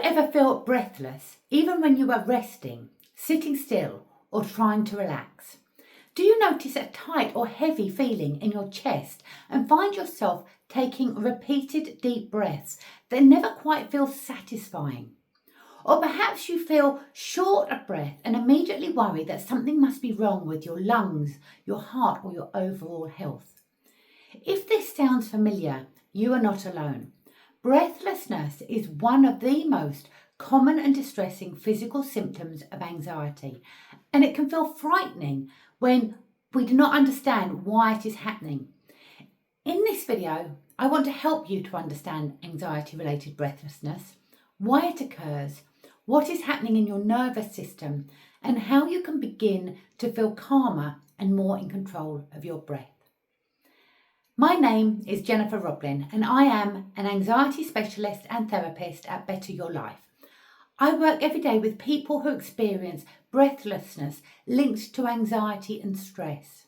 ever feel breathless, even when you are resting, sitting still, or trying to relax? Do you notice a tight or heavy feeling in your chest and find yourself taking repeated deep breaths that never quite feel satisfying? Or perhaps you feel short of breath and immediately worry that something must be wrong with your lungs, your heart, or your overall health. If this sounds familiar, you are not alone. Breathlessness is one of the most common and distressing physical symptoms of anxiety, and it can feel frightening when we do not understand why it is happening. In this video, I want to help you to understand anxiety-related breathlessness, why it occurs, what is happening in your nervous system, and how you can begin to feel calmer and more in control of your breath. My name is Jennifer Roblin, and I am an anxiety specialist and therapist at Better Your Life. I work every day with people who experience breathlessness linked to anxiety and stress.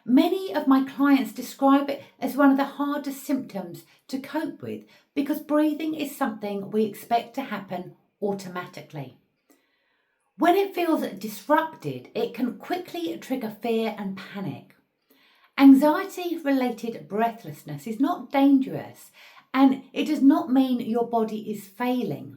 Many of my clients describe it as one of the hardest symptoms to cope with because breathing is something we expect to happen automatically. When it feels disrupted, it can quickly trigger fear and panic. Anxiety-related breathlessness is not dangerous, and it does not mean your body is failing.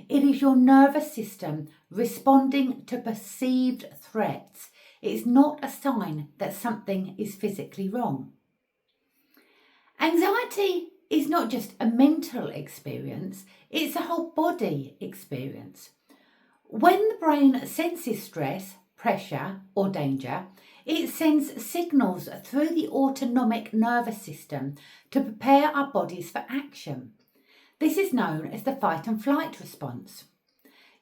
It is your nervous system responding to perceived threats. It is not a sign that something is physically wrong. Anxiety is not just a mental experience, it's a whole body experience. When the brain senses stress, pressure, or danger, it sends signals through the autonomic nervous system to prepare our bodies for action. This is known as the fight and flight response.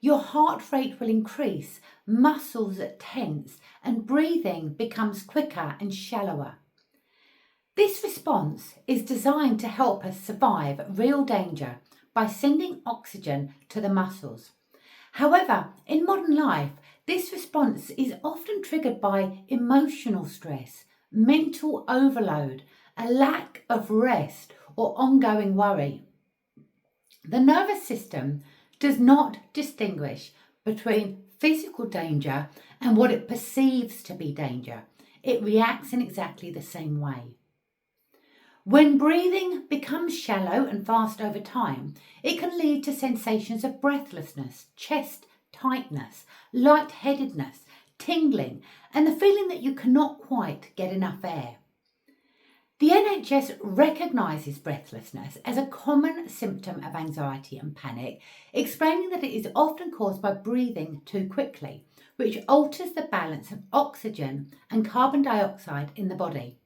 Your heart rate will increase, muscles tense, and breathing becomes quicker and shallower. This response is designed to help us survive real danger by sending oxygen to the muscles. However, in modern life, this response is often triggered by emotional stress, mental overload, a lack of rest, or ongoing worry. The nervous system does not distinguish between physical danger and what it perceives to be danger. It reacts in exactly the same way. When breathing becomes shallow and fast over time, it can lead to sensations of breathlessness, chest tightness, lightheadedness, tingling, and the feeling that you cannot quite get enough air. The NHS recognises breathlessness as a common symptom of anxiety and panic, explaining that it is often caused by breathing too quickly, which alters the balance of oxygen and carbon dioxide in the body.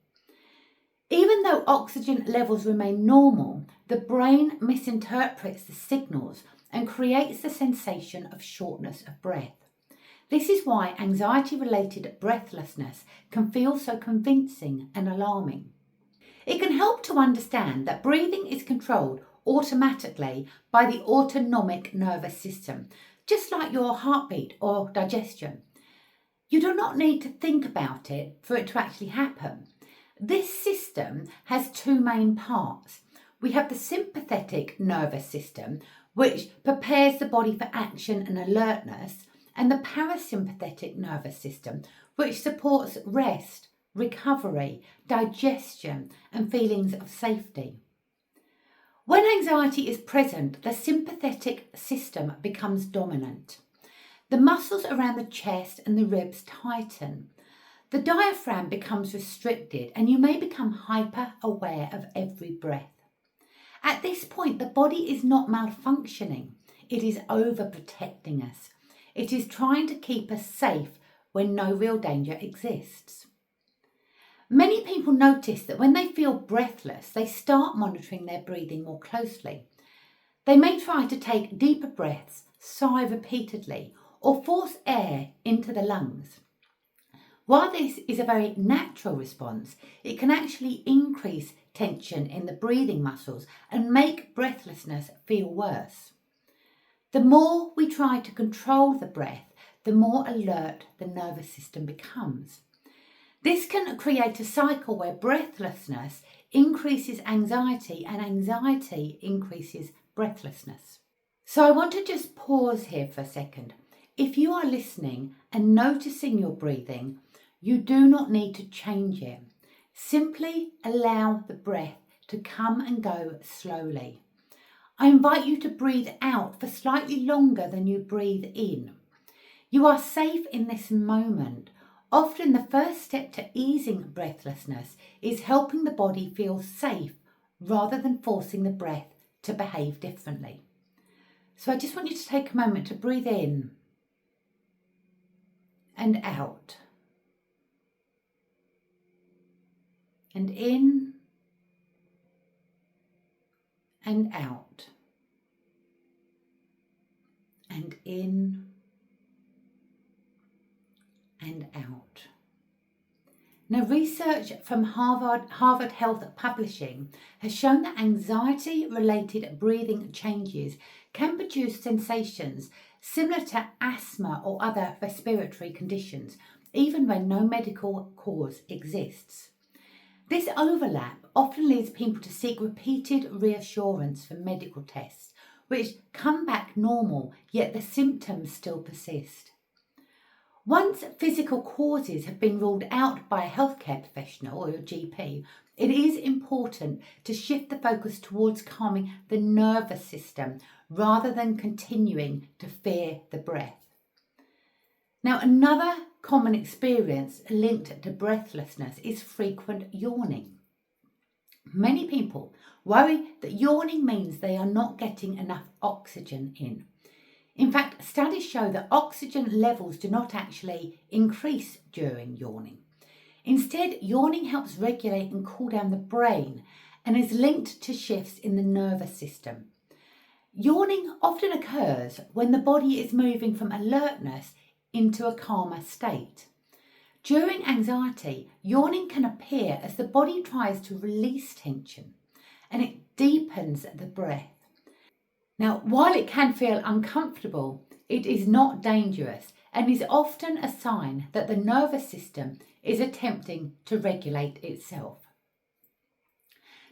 Even though oxygen levels remain normal, the brain misinterprets the signals and creates the sensation of shortness of breath. This is why anxiety-related breathlessness can feel so convincing and alarming. It can help to understand that breathing is controlled automatically by the autonomic nervous system, just like your heartbeat or digestion. You do not need to think about it for it to actually happen. This system has two main parts. We have the sympathetic nervous system, which prepares the body for action and alertness, and the parasympathetic nervous system, which supports rest, recovery, digestion, and feelings of safety. When anxiety is present, the sympathetic system becomes dominant. The muscles around the chest and the ribs tighten. The diaphragm becomes restricted, and you may become hyper-aware of every breath. At this point, the body is not malfunctioning. It is overprotecting us. It is trying to keep us safe when no real danger exists. Many people notice that when they feel breathless, they start monitoring their breathing more closely. They may try to take deeper breaths, sigh repeatedly, or force air into the lungs. While this is a very natural response, it can actually increase tension in the breathing muscles and make breathlessness feel worse. The more we try to control the breath, the more alert the nervous system becomes. This can create a cycle where breathlessness increases anxiety and anxiety increases breathlessness. So I want to just pause here for a second. If you are listening and noticing your breathing, you do not need to change it. Simply allow the breath to come and go slowly. I invite you to breathe out for slightly longer than you breathe in. You are safe in this moment. Often the first step to easing breathlessness is helping the body feel safe rather than forcing the breath to behave differently. So I just want you to take a moment to breathe in and out. And in and out. And in and out. Now, research from Harvard Health Publishing has shown that anxiety-related breathing changes can produce sensations similar to asthma or other respiratory conditions, even when no medical cause exists. This overlap often leads people to seek repeated reassurance from medical tests, which come back normal, yet the symptoms still persist. Once physical causes have been ruled out by a healthcare professional or a GP, it is important to shift the focus towards calming the nervous system rather than continuing to fear the breath. Now, another common experience linked to breathlessness is frequent yawning. Many people worry that yawning means they are not getting enough oxygen in. In fact, studies show that oxygen levels do not actually increase during yawning. Instead, yawning helps regulate and cool down the brain and is linked to shifts in the nervous system. Yawning often occurs when the body is moving from alertness into a calmer state. During anxiety, yawning can appear as the body tries to release tension, and it deepens the breath. Now, while it can feel uncomfortable, it is not dangerous and is often a sign that the nervous system is attempting to regulate itself.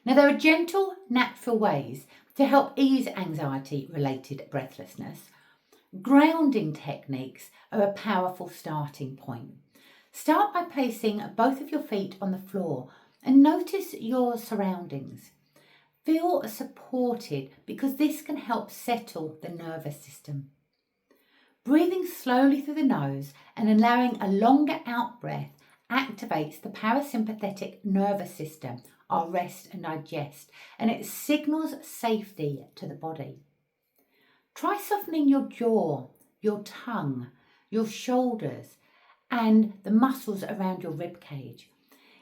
Now, there are gentle, natural ways to help ease anxiety-related breathlessness. Grounding techniques are a powerful starting point. Start by placing both of your feet on the floor and notice your surroundings. Feel supported because this can help settle the nervous system. Breathing slowly through the nose and allowing a longer out breath activates the parasympathetic nervous system, our rest and digest, and it signals safety to the body. Try softening your jaw, your tongue, your shoulders, and the muscles around your rib cage.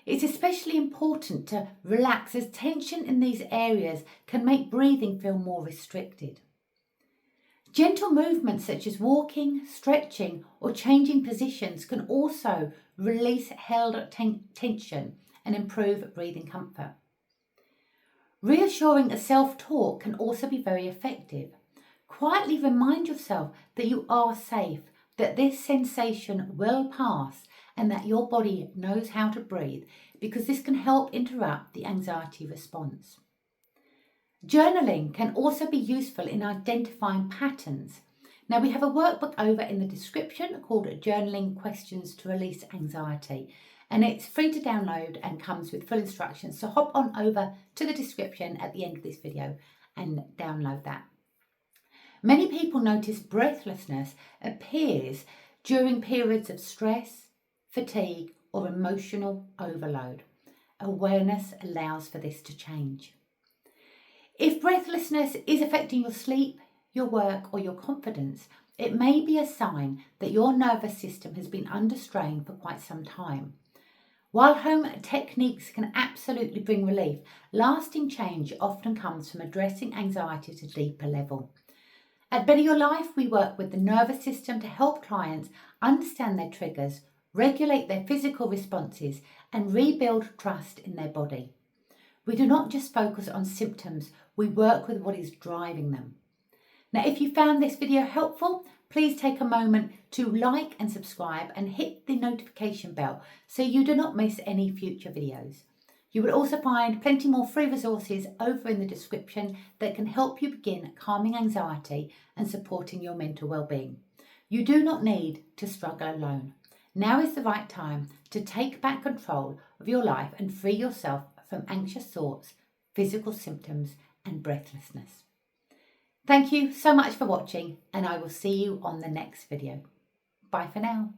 It's especially important to relax as tension in these areas can make breathing feel more restricted. Gentle movements such as walking, stretching, or changing positions can also release held tension and improve breathing comfort. Reassuring self-talk can also be very effective. Quietly remind yourself that you are safe, that this sensation will pass, and that your body knows how to breathe, because this can help interrupt the anxiety response. Journaling can also be useful in identifying patterns. Now, we have a workbook over in the description called Journaling Questions to Release Anxiety, and it's free to download and comes with full instructions. So hop on over to the description at the end of this video and download that. Many people notice breathlessness appears during periods of stress, fatigue, or emotional overload. Awareness allows for this to change. If breathlessness is affecting your sleep, your work, or your confidence, it may be a sign that your nervous system has been under strain for quite some time. While home techniques can absolutely bring relief, lasting change often comes from addressing anxiety at a deeper level. At Better Your Life, we work with the nervous system to help clients understand their triggers, regulate their physical responses, and rebuild trust in their body. We do not just focus on symptoms, we work with what is driving them. Now, if you found this video helpful, please take a moment to like and subscribe and hit the notification bell so you do not miss any future videos. You will also find plenty more free resources over in the description that can help you begin calming anxiety and supporting your mental well-being. You do not need to struggle alone. Now is the right time to take back control of your life and free yourself from anxious thoughts, physical symptoms, and breathlessness. Thank you so much for watching, and I will see you on the next video. Bye for now.